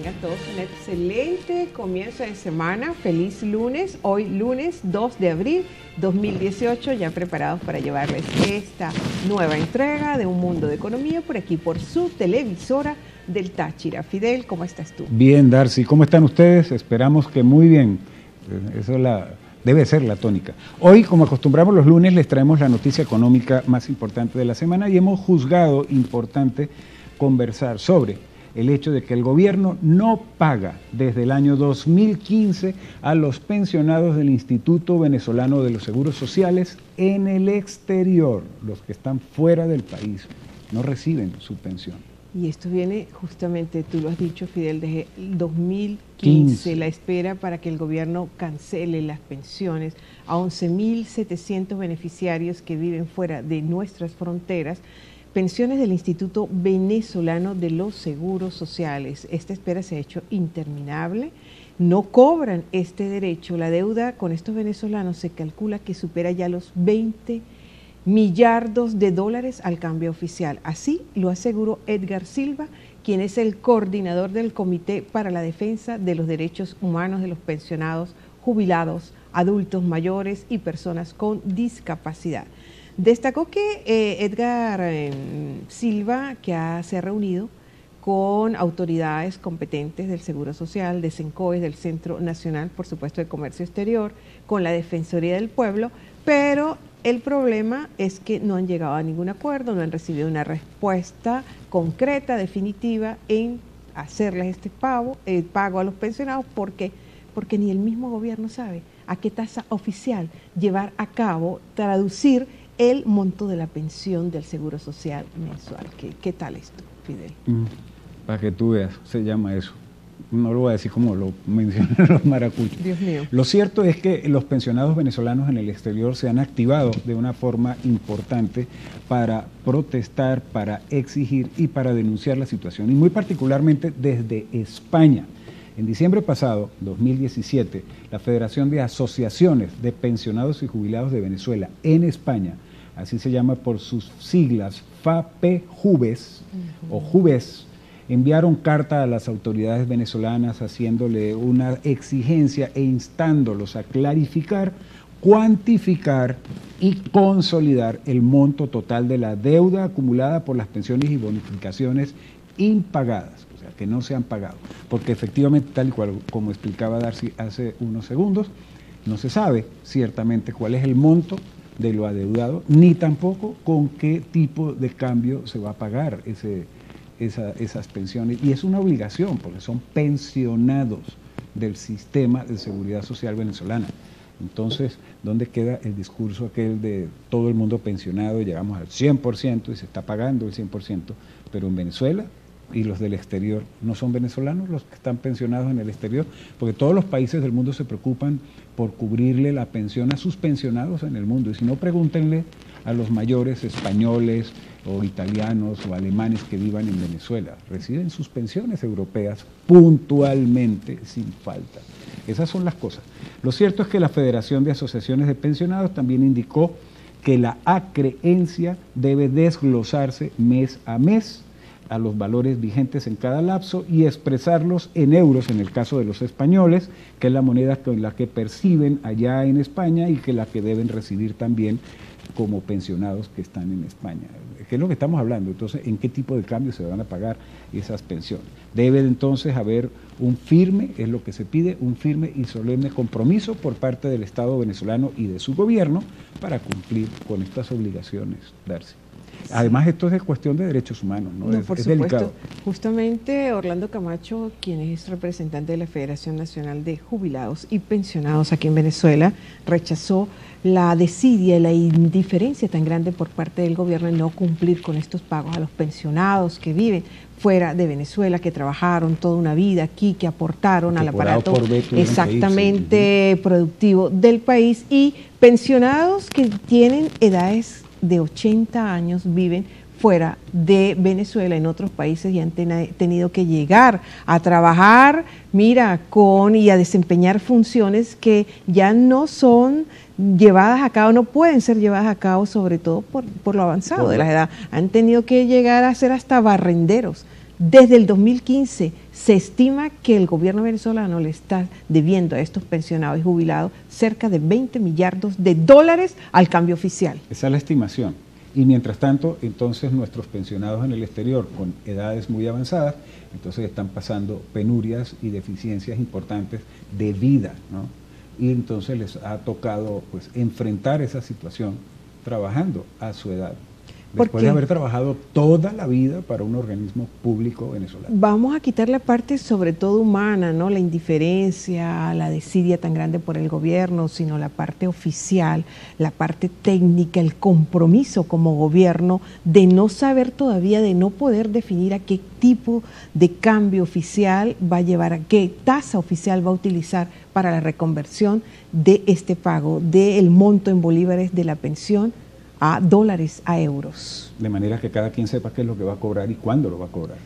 tengan todos un excelente comienzo de semana. Feliz lunes. Hoy lunes 2 de abril 2018, ya preparados para llevarles esta nueva entrega de Un Mundo de Economía por aquí, por su televisora del Táchira. Fidel, ¿cómo estás tú? Bien, Darcy, ¿cómo están ustedes? Esperamos que muy bien. Eso debe ser la tónica. Hoy, como acostumbramos los lunes, les traemos la noticia económica más importante de la semana y hemos juzgado importante conversar sobre el hecho de que el gobierno no paga desde el año 2015 a los pensionados del Instituto Venezolano de los Seguros Sociales en el exterior, los que están fuera del país, no reciben su pensión. Y esto viene justamente, tú lo has dicho, Fidel, desde el 2015, la espera para que el gobierno cancele las pensiones a 11.700 beneficiarios que viven fuera de nuestras fronteras, pensiones del Instituto Venezolano de los Seguros Sociales. Esta espera se ha hecho interminable, no cobran este derecho. La deuda con estos venezolanos se calcula que supera ya los 20 millardos de dólares al cambio oficial. Así lo aseguró Edgar Silva, quien es el coordinador del Comité para la Defensa de los Derechos Humanos de los Pensionados, Jubilados, Adultos Mayores y Personas con Discapacidad. Destacó que Edgar Silva, se ha reunido con autoridades competentes del Seguro Social, de SENCOES, del Centro Nacional, por supuesto, de Comercio Exterior, con la Defensoría del Pueblo, pero el problema es que no han llegado a ningún acuerdo, no han recibido una respuesta concreta, definitiva, en hacerles este pago a los pensionados, porque ni el mismo gobierno sabe a qué tasa oficial llevar a cabo, traducir el monto de la pensión del Seguro Social mensual. ¿Qué tal esto, Fidel? Para que tú veas, se llama eso. No lo voy a decir como lo mencionan los maracuchos. Dios mío. Lo cierto es que los pensionados venezolanos en el exterior se han activado de una forma importante para protestar, para exigir y para denunciar la situación, y muy particularmente desde España. En diciembre pasado, 2017, la Federación de Asociaciones de Pensionados y Jubilados de Venezuela en España, así se llama por sus siglas, FAPE-JUVES o JUVES, enviaron carta a las autoridades venezolanas haciéndole una exigencia e instándolos a clarificar, cuantificar y consolidar el monto total de la deuda acumulada por las pensiones y bonificaciones impagadas, o sea, que no se han pagado, porque efectivamente, tal y cual como explicaba Darcy hace unos segundos, no se sabe ciertamente cuál es el monto de lo adeudado, ni tampoco con qué tipo de cambio se va a pagar esas pensiones, y es una obligación porque son pensionados del sistema de seguridad social venezolana. Entonces, ¿dónde queda el discurso aquel de todo el mundo pensionado, llegamos al 100% y se está pagando el 100%, pero en Venezuela y los del exterior no son venezolanos los que están pensionados en el exterior? Porque todos los países del mundo se preocupan por cubrirle la pensión a sus pensionados en el mundo, y si no, pregúntenle a los mayores españoles o italianos o alemanes que vivan en Venezuela. Reciben sus pensiones europeas puntualmente, sin falta. Esas son las cosas. Lo cierto es que la Federación de Asociaciones de Pensionados también indicó que la acreencia debe desglosarse mes a mes a los valores vigentes en cada lapso y expresarlos en euros en el caso de los españoles, que es la moneda con la que perciben allá en España y que la que deben recibir también como pensionados que están en España. ¿Qué es lo que estamos hablando? Entonces, ¿en qué tipo de cambio se van a pagar esas pensiones? Debe entonces haber un firme, es lo que se pide, un firme y solemne compromiso por parte del Estado venezolano y de su gobierno para cumplir con estas obligaciones, Darcy. Sí. Además, esto es cuestión de derechos humanos, ¿no? No, es supuesto. Delicado. Justamente Orlando Camacho, quien es representante de la Federación Nacional de Jubilados y Pensionados aquí en Venezuela, rechazó la desidia y la indiferencia tan grande por parte del gobierno en no cumplir con estos pagos a los pensionados que viven fuera de Venezuela, que trabajaron toda una vida aquí, que aportaron al aparato exactamente productivo del país, y pensionados que tienen edades de 80 años, viven fuera de Venezuela, en otros países, y han tenido que llegar a trabajar, y a desempeñar funciones que ya no son llevadas a cabo, no pueden ser llevadas a cabo, sobre todo por lo avanzado de la edad. Han tenido que llegar a ser hasta barrenderos. Desde el 2015 Se estima que el gobierno venezolano le está debiendo a estos pensionados y jubilados cerca de 20 millardos de dólares al cambio oficial. Esa es la estimación. Y mientras tanto, entonces nuestros pensionados en el exterior con edades muy avanzadas, entonces están pasando penurias y deficiencias importantes de vida, ¿no? Y entonces les ha tocado pues enfrentar esa situación trabajando a su edad. Después de haber trabajado toda la vida para un organismo público venezolano. Vamos a quitar la parte sobre todo humana, ¿no? La indiferencia, la desidia tan grande por el gobierno, sino la parte oficial, la parte técnica, el compromiso como gobierno de no saber todavía, de no poder definir a qué tipo de cambio oficial va a llevar, a qué tasa oficial va a utilizar para la reconversión de este pago, del monto en bolívares de la pensión a dólares, a euros. De manera que cada quien sepa qué es lo que va a cobrar y cuándo lo va a cobrar.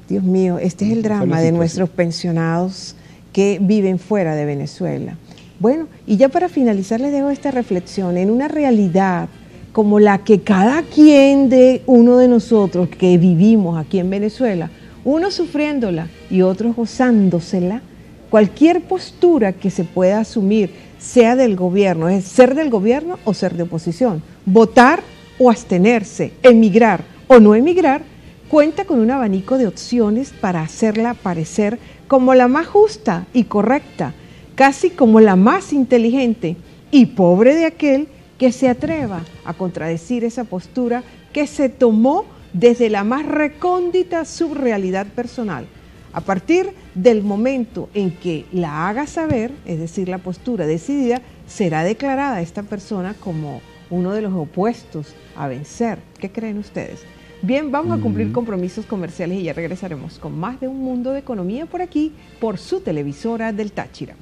Dios mío, este es el drama de nuestros pensionados que viven fuera de Venezuela. Bueno, y ya para finalizar les dejo esta reflexión. En una realidad como la que cada quien de uno de nosotros que vivimos aquí en Venezuela, unos sufriéndola y otros gozándosela, cualquier postura que se pueda asumir, sea del gobierno, es ser del gobierno o ser de oposición, votar o abstenerse, emigrar o no emigrar, cuenta con un abanico de opciones para hacerla parecer como la más justa y correcta, casi como la más inteligente, y pobre de aquel que se atreva a contradecir esa postura que se tomó desde la más recóndita subrealidad personal. A partir del momento en que la haga saber, es decir, la postura decidida, será declarada esta persona como uno de los opuestos a vencer. ¿Qué creen ustedes? Bien, vamos a cumplir compromisos comerciales y ya regresaremos con más de Un Mundo de Economía por aquí, por su televisora del Táchira.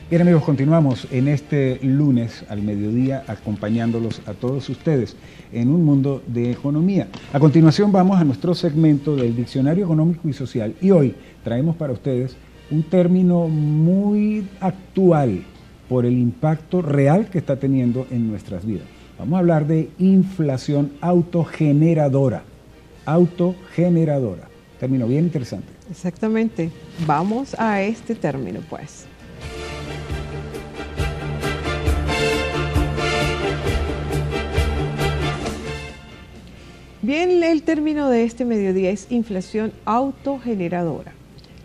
Bien amigos, continuamos en este lunes al mediodía acompañándolos a todos ustedes en Un Mundo de Economía. A continuación vamos a nuestro segmento del Diccionario Económico y Social y hoy traemos para ustedes un término muy actual por el impacto real que está teniendo en nuestras vidas. Vamos a hablar de inflación autogeneradora. Autogeneradora. Término bien interesante. Exactamente. Vamos a este término pues. Bien, el término de este mediodía es inflación autogeneradora.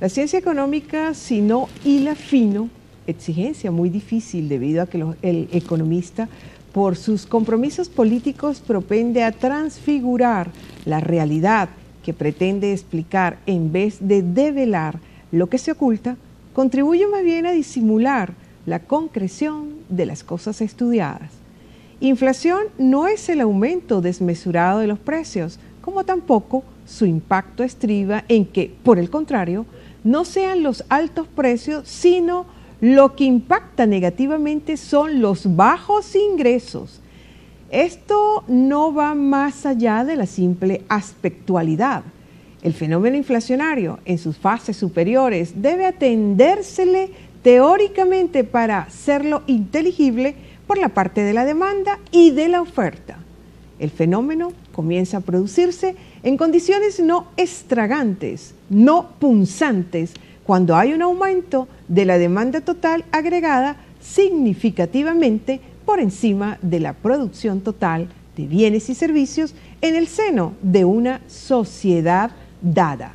La ciencia económica, si no hila fino, exigencia muy difícil debido a que el economista, por sus compromisos políticos, propende a transfigurar la realidad que pretende explicar en vez de develar lo que se oculta, contribuye más bien a disimular la concreción de las cosas estudiadas. Inflación no es el aumento desmesurado de los precios, como tampoco su impacto estriba en que, por el contrario, no sean los altos precios, sino lo que impacta negativamente son los bajos ingresos. Esto no va más allá de la simple aspectualidad. El fenómeno inflacionario en sus fases superiores debe atendérsele teóricamente para hacerlo inteligible por la parte de la demanda y de la oferta. El fenómeno comienza a producirse en condiciones no extravagantes, no punzantes, cuando hay un aumento de la demanda total agregada significativamente por encima de la producción total de bienes y servicios en el seno de una sociedad dada.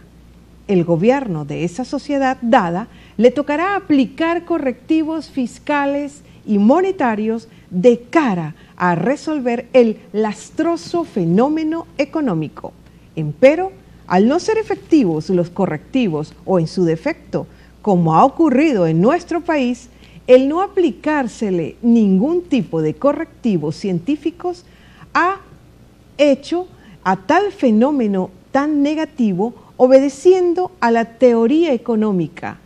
El gobierno de esa sociedad dada le tocará aplicar correctivos fiscales y monetarios de cara a resolver el lastroso fenómeno económico. Empero, al no ser efectivos los correctivos o en su defecto, como ha ocurrido en nuestro país, el no aplicársele ningún tipo de correctivos científicos ha hecho a tal fenómeno tan negativo obedeciendo a la teoría económica,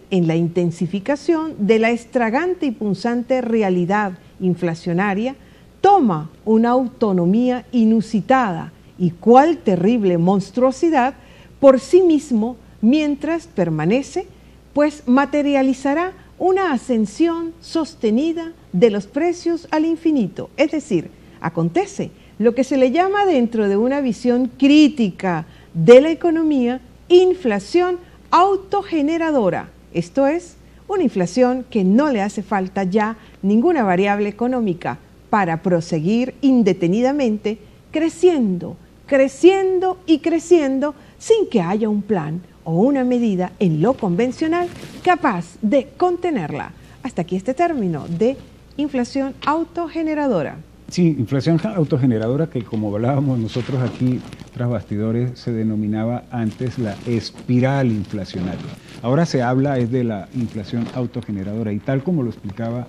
en la intensificación de la extravagante y punzante realidad inflacionaria, toma una autonomía inusitada y cuál terrible monstruosidad por sí mismo mientras permanece pues materializará una ascensión sostenida de los precios al infinito. Es decir, acontece lo que se le llama dentro de una visión crítica de la economía, inflación autogeneradora. Esto es, una inflación que no le hace falta ya ninguna variable económica para proseguir indetenidamente creciendo, creciendo y creciendo sin que haya un plan o una medida en lo convencional capaz de contenerla. Hasta aquí este término de inflación autogeneradora. Sí, inflación autogeneradora que, como hablábamos nosotros aquí tras bastidores, se denominaba antes la espiral inflacionaria. Ahora se habla es de la inflación autogeneradora y tal como lo explicaba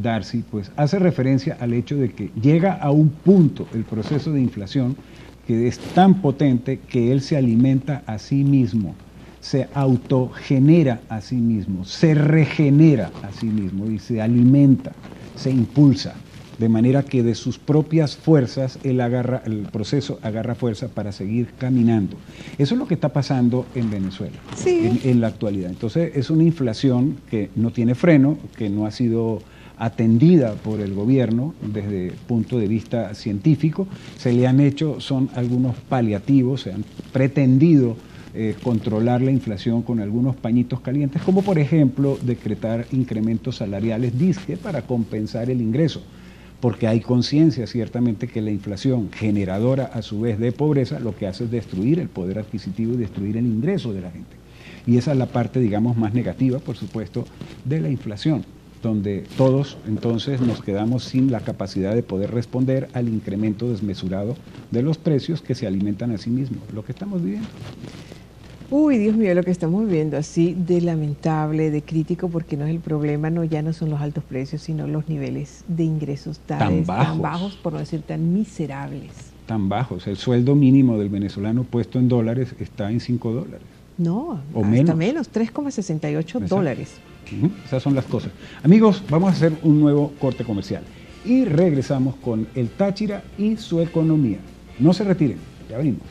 Darcy, pues hace referencia al hecho de que llega a un punto el proceso de inflación que es tan potente que él se alimenta a sí mismo, se autogenera a sí mismo, se regenera a sí mismo y se alimenta, se impulsa. De manera que de sus propias fuerzas el proceso agarra fuerza para seguir caminando. Eso es lo que está pasando en Venezuela, sí, en la actualidad. Entonces es una inflación que no tiene freno, que no ha sido atendida por el gobierno desde el punto de vista científico. Se le han hecho, son algunos paliativos, se han pretendido controlar la inflación con algunos pañitos calientes, como por ejemplo decretar incrementos salariales disque para compensar el ingreso. Porque hay conciencia ciertamente que la inflación generadora a su vez de pobreza lo que hace es destruir el poder adquisitivo y destruir el ingreso de la gente. Y esa es la parte, digamos, más negativa, por supuesto, de la inflación, donde todos entonces nos quedamos sin la capacidad de poder responder al incremento desmesurado de los precios que se alimentan a sí mismos, lo que estamos viviendo. Uy, Dios mío, lo que estamos viviendo así de lamentable, de crítico, porque no es el problema, ya no son los altos precios, sino los niveles de ingresos tan bajos, por no decir tan miserables. Tan bajos. El sueldo mínimo del venezolano puesto en dólares está en $5. No, o hasta menos 3,68 dólares. Esas son las cosas. Amigos, vamos a hacer un nuevo corte comercial y regresamos con el Táchira y su economía. No se retiren, ya venimos.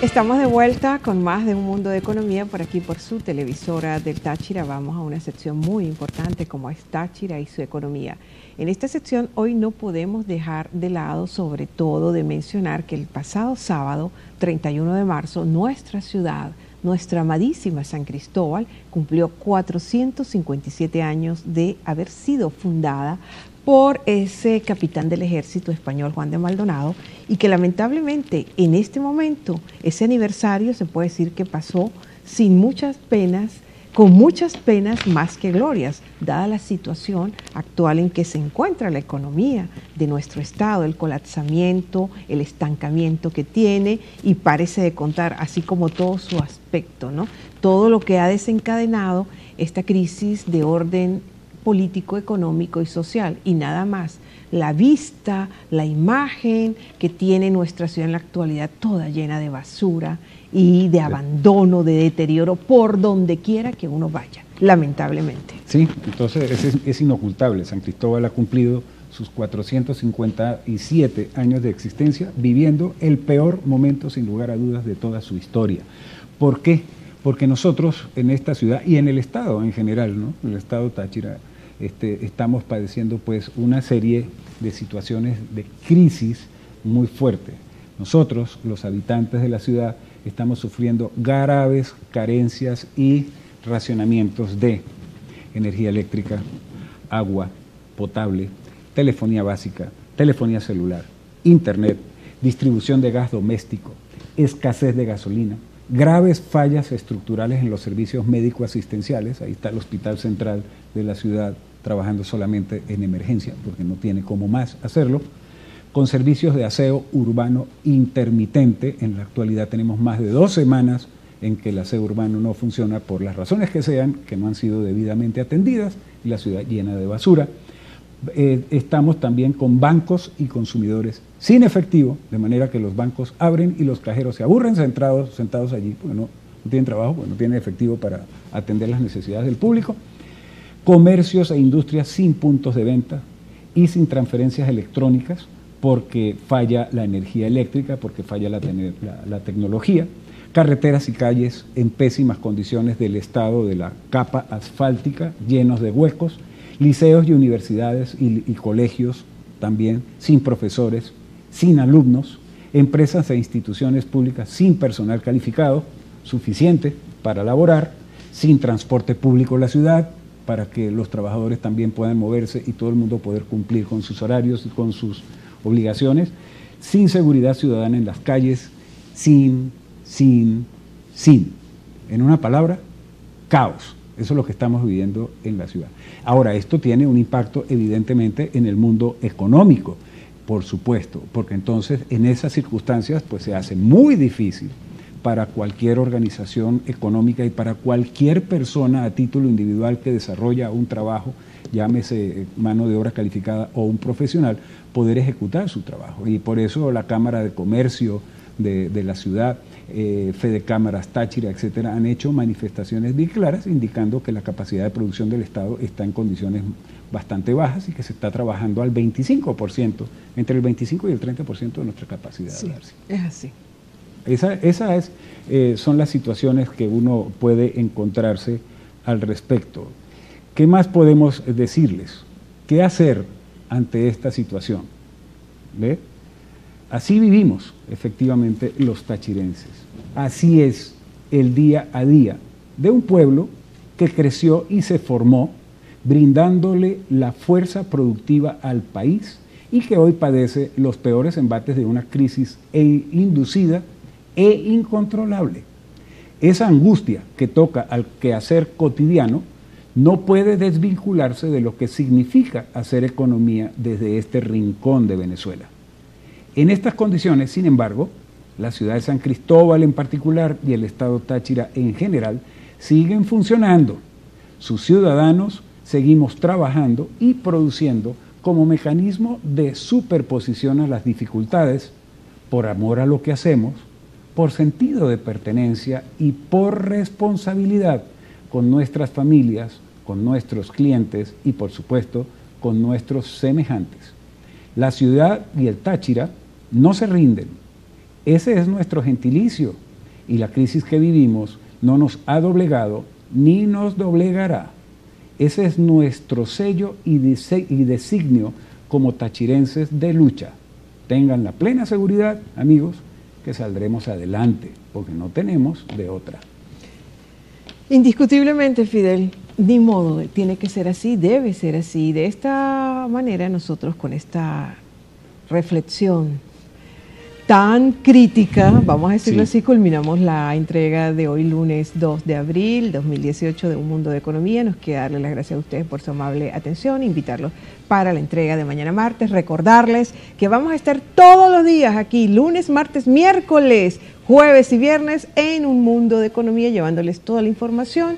Estamos de vuelta con más de Un Mundo de Economía por aquí por su televisora del Táchira. Vamos a una sección muy importante como es Táchira y su economía. En esta sección hoy no podemos dejar de lado, sobre todo, de mencionar que el pasado sábado, 31 de marzo, nuestra ciudad, nuestra amadísima San Cristóbal, cumplió 457 años de haber sido fundada por ese capitán del ejército español, Juan de Maldonado, y que lamentablemente en este momento, ese aniversario se puede decir que pasó sin muchas penas, con muchas penas más que glorias, dada la situación actual en que se encuentra la economía de nuestro estado, el colapsamiento, el estancamiento que tiene y parece de contar, así como todo su aspecto, ¿no? Todo lo que ha desencadenado esta crisis de orden político, económico y social, y nada más. La vista, la imagen que tiene nuestra ciudad en la actualidad, toda llena de basura y de abandono, de deterioro, por donde quiera que uno vaya, lamentablemente. Sí, entonces es inocultable. San Cristóbal ha cumplido sus 457 años de existencia, viviendo el peor momento, sin lugar a dudas, de toda su historia. ¿Por qué? Porque nosotros en esta ciudad y en el estado en general, ¿no? El estado Táchira, estamos padeciendo pues una serie de situaciones de crisis muy fuertes. Nosotros, los habitantes de la ciudad, estamos sufriendo graves carencias y racionamientos de energía eléctrica, agua potable, telefonía básica, telefonía celular, internet, distribución de gas doméstico, escasez de gasolina, graves fallas estructurales en los servicios médico-asistenciales. Ahí está el Hospital Central de la ciudad trabajando solamente en emergencia porque no tiene cómo más hacerlo, con servicios de aseo urbano intermitente. En la actualidad tenemos más de 2 semanas en que el aseo urbano no funciona por las razones que sean, que no han sido debidamente atendidas, y la ciudad llena de basura. Estamos también con bancos y consumidores sin efectivo, de manera que los bancos abren y los cajeros se aburren sentados allí porque no tienen trabajo, pues no tienen efectivo para atender las necesidades del público. Comercios e industrias sin puntos de venta y sin transferencias electrónicas porque falla la energía eléctrica, porque falla la tecnología. Carreteras y calles en pésimas condiciones del estado de la capa asfáltica, llenos de huecos. Liceos y universidades y colegios también sin profesores, sin alumnos. Empresas e instituciones públicas sin personal calificado suficiente para laborar, sin transporte público en la ciudad, para que los trabajadores también puedan moverse y todo el mundo poder cumplir con sus horarios y con sus obligaciones, sin seguridad ciudadana en las calles, sin. En una palabra, caos. Eso es lo que estamos viviendo en la ciudad. Ahora, esto tiene un impacto evidentemente en el mundo económico, por supuesto, porque entonces en esas circunstancias pues se hace muy difícil para cualquier organización económica y para cualquier persona a título individual que desarrolla un trabajo, llámese mano de obra calificada o un profesional, poder ejecutar su trabajo. Y por eso la Cámara de Comercio de la ciudad, Fedecámaras, Táchira, etcétera, han hecho manifestaciones bien claras indicando que la capacidad de producción del Estado está en condiciones bastante bajas y que se está trabajando al 25%, entre el 25 y el 30% de nuestra capacidad. Sí, es así. Esas son las situaciones que uno puede encontrarse al respecto. ¿Qué más podemos decirles? ¿Qué hacer ante esta situación? ¿Ve? Así vivimos efectivamente los tachirenses. Así es el día a día de un pueblo que creció y se formó brindándole la fuerza productiva al país y que hoy padece los peores embates de una crisis inducida e incontrolable. Esa angustia que toca al quehacer cotidiano no puede desvincularse de lo que significa hacer economía desde este rincón de Venezuela. En estas condiciones, sin embargo, la ciudad de San Cristóbal en particular y el estado Táchira en general siguen funcionando. Sus ciudadanos seguimos trabajando y produciendo como mecanismo de superposición a las dificultades, por amor a lo que hacemos, por sentido de pertenencia y por responsabilidad con nuestras familias, con nuestros clientes y por supuesto con nuestros semejantes. La ciudad y el Táchira no se rinden. Ese es nuestro gentilicio y la crisis que vivimos no nos ha doblegado ni nos doblegará. Ese es nuestro sello y designio como tachirenses de lucha. Tengan la plena seguridad, amigos, que saldremos adelante, porque no tenemos de otra. Indiscutiblemente, Fidel, ni modo, tiene que ser así, debe ser así. De esta manera nosotros con esta reflexión tan crítica, vamos a decirlo así, culminamos la entrega de hoy lunes 2 de abril 2018 de Un Mundo de Economía. Nos queda darle las gracias a ustedes por su amable atención, invitarlos para la entrega de mañana martes, recordarles que vamos a estar todos los días aquí, lunes, martes, miércoles, jueves y viernes en Un Mundo de Economía, llevándoles toda la información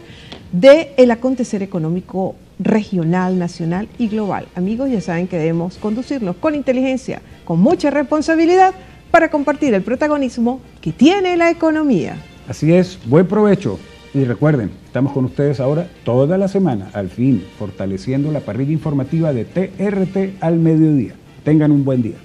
del acontecer económico regional, nacional y global. Amigos, ya saben que debemos conducirnos con inteligencia, con mucha responsabilidad, para compartir el protagonismo que tiene la economía. Así es, buen provecho. Y recuerden, estamos con ustedes ahora toda la semana, al fin, fortaleciendo la parrilla informativa de TRT al mediodía. Tengan un buen día.